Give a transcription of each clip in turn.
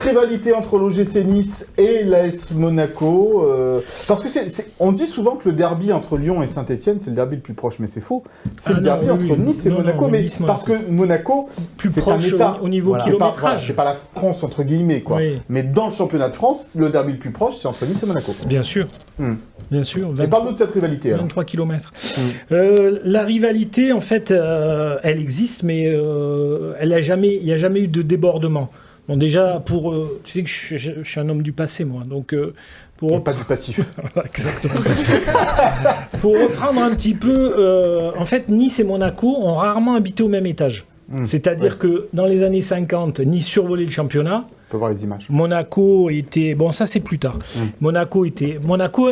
Rivalité entre l'OGC Nice et l'AS Monaco. Parce que on dit souvent que le derby entre Lyon et Saint-Etienne, c'est le derby le plus proche, mais c'est faux. C'est le derby entre Nice et Monaco, mais parce que Monaco, plus proche au niveau kilométrage. C'est pas la France, entre guillemets, quoi. Oui. Mais dans le championnat de France, le derby le plus proche, c'est entre Nice et Monaco. Bien sûr. Bien sûr. Et parle-nous de cette rivalité. 23 km. La rivalité, en fait, elle existe, mais il n'y a jamais eu de débordement. Bon, déjà, tu sais que je suis un homme du passé, moi, donc... pas du passif. Exactement. Pour reprendre un petit peu, en fait, Nice et Monaco ont rarement habité au même étage. C'est-à-dire que dans les années 50, Nice survolait le championnat. On peut voir les images. Monaco était... Bon, ça, c'est plus tard. Monaco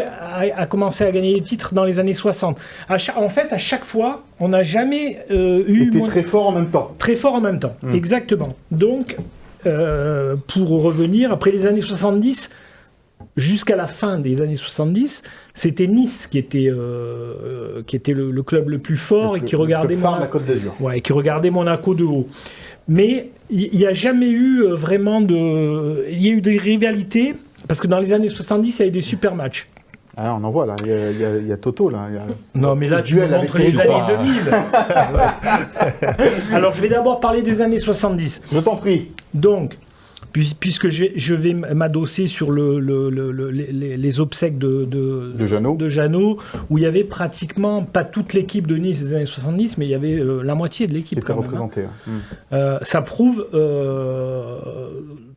a commencé à gagner des titres dans les années 60. En fait, à chaque fois, on n'a jamais eu... Était très fort en même temps. Très fort en même temps, exactement. Donc... pour revenir, après les années 70, jusqu'à la fin des années 70, c'était Nice qui était le club le plus fort et qui regardait la Côte d'Azur. Ouais, et qui regardait Monaco de haut. Mais il n'y a jamais eu vraiment de... Il y a eu des rivalités, parce que dans les années 70, il y a eu des super matchs. Ah, on en voit là, il y a Toto là. Non, mais là, tu me montres les années 2000. Alors, je vais d'abord parler des années 70. Je t'en prie. Donc, puisque je vais m'adosser sur les obsèques de Jeannot, où il y avait pratiquement, pas toute l'équipe de Nice des années 70, mais il y avait la moitié de l'équipe. Qui était représentée. Ça prouve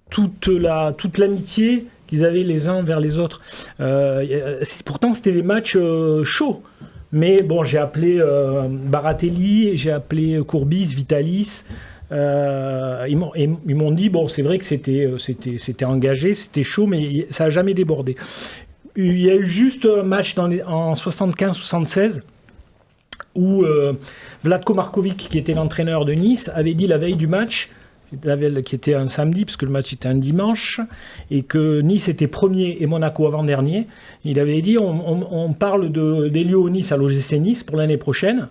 toute l'amitié qu'ils avaient les uns vers les autres. Pourtant, c'était des matchs chauds. Mais bon, j'ai appelé Baratelli, j'ai appelé Courbis, Vitalis. Ils m'ont dit, bon, c'est vrai que c'était engagé, c'était chaud, mais ça n'a jamais débordé. Il y a eu juste un match en 75-76 où Vlatko Markovic, qui était l'entraîneur de Nice, avait dit la veille du match, qui était un samedi, parce que le match était un dimanche, et que Nice était premier et Monaco avant-dernier. Il avait dit, on parle d'Elio Nice à l'OGC Nice pour l'année prochaine,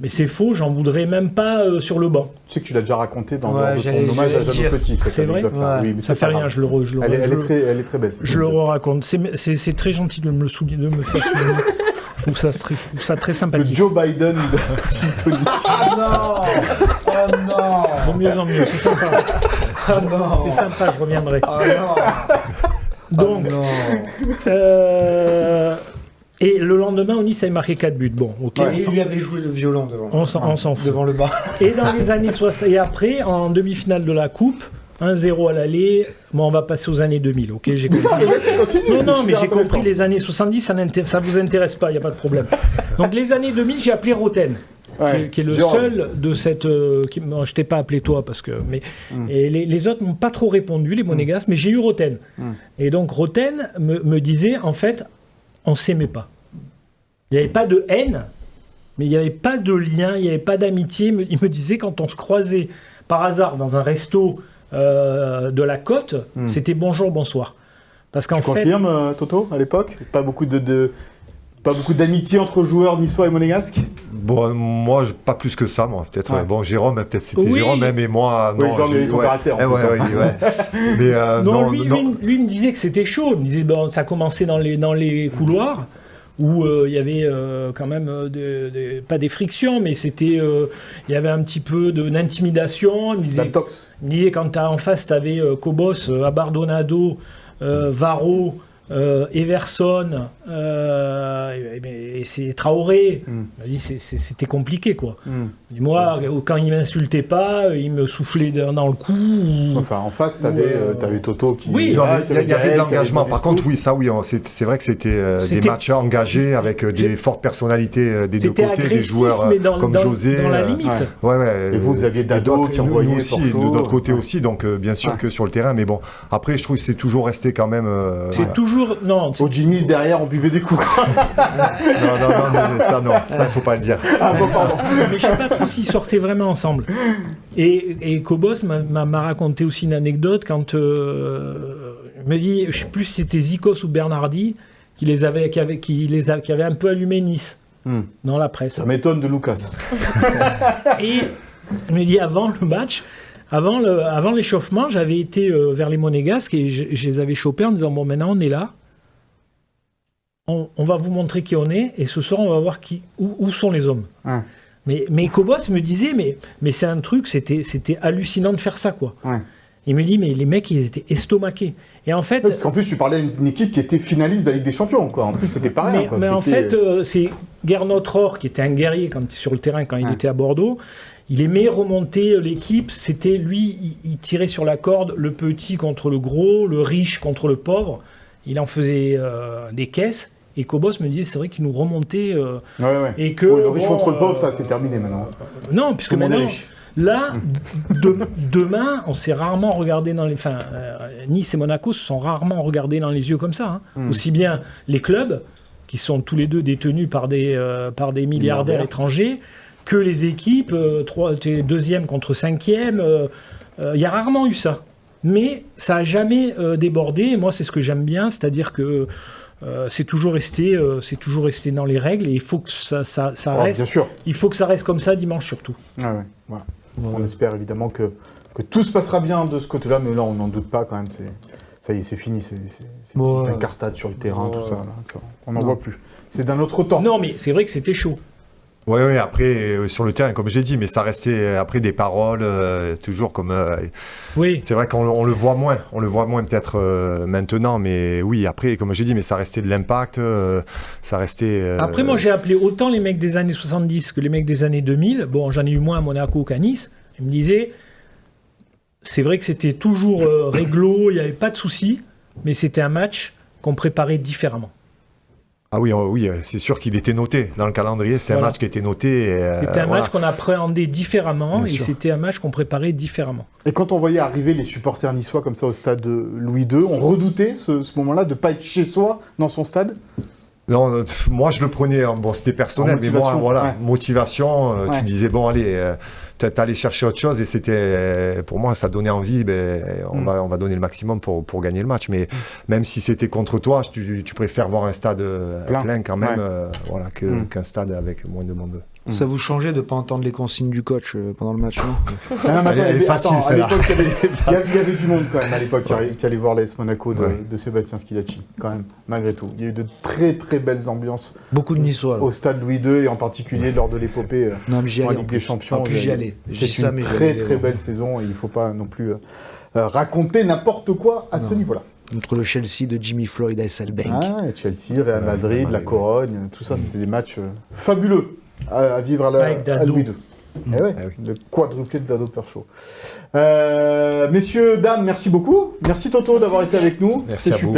mais c'est faux, j'en voudrais même pas sur le banc. Tu sais que tu l'as déjà raconté dans ton hommage à Jeannot Petit. C'est vrai, oui, mais ça fait rien, elle est très belle. Je le raconte. C'est très gentil de me faire souvenir. Je trouve ça très sympathique. Le Joe Biden de Sintoni. Ah non. Oh non. Bon, mieux en mieux, c'est sympa. Ah non. C'est sympa, je reviendrai. Ah non. Donc, et le lendemain, Nice avait marqué 4 buts. Bon, ok. Ouais, il lui avait joué le violon devant. On s'en fout. Devant le bar. Et dans les années 60, et après, en demi-finale de la Coupe, 1-0 à l'aller. Bon, on va passer aux années 2000, ok, j'ai compris. Non, mais j'ai compris les années 70, ça vous intéresse pas, il n'y a pas de problème. Donc les années 2000, j'ai appelé Roten, qui est le seul de cette... je t'ai pas appelé toi, parce que... Et les autres m'ont pas trop répondu, les monégasques, mais j'ai eu Roten. Et donc Roten me disait, en fait, on s'aimait pas. Il n'y avait pas de haine, mais il n'y avait pas de lien, il n'y avait pas d'amitié. Il me disait, quand on se croisait par hasard dans un resto... de la côte, c'était bonjour, bonsoir. Parce qu'en fait... Tu confirmes, Toto, à l'époque ? Pas beaucoup d'amitié entre joueurs niçois et monégasques ? Bon, moi, pas plus que ça, moi. Peut-être. Ouais. Bon, Jérôme, peut-être c'était Jérôme, mais moi, non. Oui, j'ai son caractère. Mais non, lui me disait que c'était chaud. Il me disait, bon, ça commençait dans les couloirs, où il y avait quand même pas des frictions, mais c'était il y avait un petit peu d'intimidation. Il me disait quand en face t'avais Cobos, Abardonado, Varro, Everson et c'est Traoré. Il dit c'était compliqué quoi. Moi quand il m'insultait pas, il me soufflait dans le cou. Enfin en face t'avais Toto qui. Oui, il y avait de l'engagement. Par contre oui, ça oui, c'est vrai que c'était des matchs engagés avec des fortes personnalités des deux côtés, des joueurs comme José. Dans la limite. Et vous aviez Dado qui envoyait aussi de notre côté aussi, donc bien sûr que sur le terrain, mais bon après je trouve que c'est toujours resté quand même. C'est toujours non. Au Jimmy's derrière, on buvait des coups. non, ça il faut pas le dire. Mais je sais pas trop s'ils sortaient vraiment ensemble. Et Cobos m'a raconté aussi une anecdote quand il me dit, je sais plus si c'était Zikos ou Bernardi qui avait un peu allumé Nice dans la presse. Ça m'étonne de Lucas. Et il me dit avant le match. avant l'échauffement, j'avais été vers les Monégasques et je les avais chopés en disant bon, maintenant on est là, on va vous montrer qui on est et ce soir on va voir où sont les hommes. Ouais. Mais Cobos me disait mais c'est un truc, c'était hallucinant de faire ça quoi. Ouais. Il me dit mais les mecs ils étaient estomaqués. Et en fait, parce qu'en plus tu parlais d'une équipe qui était finaliste de la Ligue des Champions quoi. En plus c'était pareil. Mais en fait c'est Gernot Rohr qui était un guerrier sur le terrain quand il était à Bordeaux. Il aimait remonter l'équipe, c'était lui, il tirait sur la corde, le petit contre le gros, le riche contre le pauvre. Il en faisait des caisses. Et Cobos me disait, c'est vrai qu'il nous remontait. Et que, le riche contre le pauvre, ça c'est terminé maintenant. Non, puisque maintenant, là, demain, on s'est rarement regardé dans les. Enfin, Nice et Monaco se sont rarement regardés dans les yeux comme ça. Hein. Aussi bien les clubs, qui sont tous les deux détenus par des milliardaires étrangers, que les équipes, deuxième contre cinquième. Il y a rarement eu ça. Mais ça n'a jamais débordé. Et moi, c'est ce que j'aime bien, c'est-à-dire que. C'est toujours resté dans les règles et il faut que ça reste. Bien sûr. Il faut que ça reste comme ça dimanche surtout. Voilà. On espère évidemment que tout se passera bien de ce côté-là, mais là on n'en doute pas quand même. Ça y est, c'est fini. C'est incartade sur le terrain, tout ça. On n'en voit plus. C'est d'un autre temps. Non, mais c'est vrai que c'était chaud. Oui, après, sur le terrain, comme j'ai dit, mais ça restait après des paroles, toujours comme... oui. C'est vrai qu'on le voit moins peut-être maintenant, mais oui, après, comme j'ai dit, mais ça restait de l'impact, ça restait... Après, moi, j'ai appelé autant les mecs des années 70 que les mecs des années 2000. Bon, j'en ai eu moins à Monaco qu'à Nice. Ils me disaient, c'est vrai que c'était toujours réglo, il n'y avait pas de soucis, mais c'était un match qu'on préparait différemment. Ah oui, c'est sûr qu'il était noté dans le calendrier. C'était un match qui était noté. C'était un match qu'on appréhendait différemment et c'était un match qu'on préparait différemment. Et quand on voyait arriver les supporters niçois comme ça au stade Louis II, on redoutait ce moment-là de ne pas être chez soi dans son stade ? Non, moi je le prenais, c'était personnel, mais moi, motivation, tu disais, bon, allez, t'allais chercher autre chose et c'était, pour moi, ça donnait envie, on va donner le maximum pour gagner le match. Mais même si c'était contre toi, tu préfères voir un stade plein quand même, qu'un stade avec moins de monde. Ça vous changeait de ne pas entendre les consignes du coach pendant le match, elle est facile, celle-là. Il y avait du monde quand même à l'époque qui allait voir l'AS Monaco de Sébastien Schilacci, quand même, malgré tout. Il y a eu de très très belles ambiances. Beaucoup de Niçois. Au stade Louis II et en particulier lors de l'épopée en Ligue des Champions. J'y allais. C'est une très très belle saison et il ne faut pas non plus raconter n'importe quoi à ce niveau-là. Entre le Chelsea de Jimmy Floyd à Selbank. Chelsea, Real Madrid, la Corogne, tout ça, c'était des matchs fabuleux. À vivre à Louis II. Le quadruplé de Dado Perchaud. Messieurs, dames, merci beaucoup. Merci Toto d'avoir été avec nous. Merci à vous.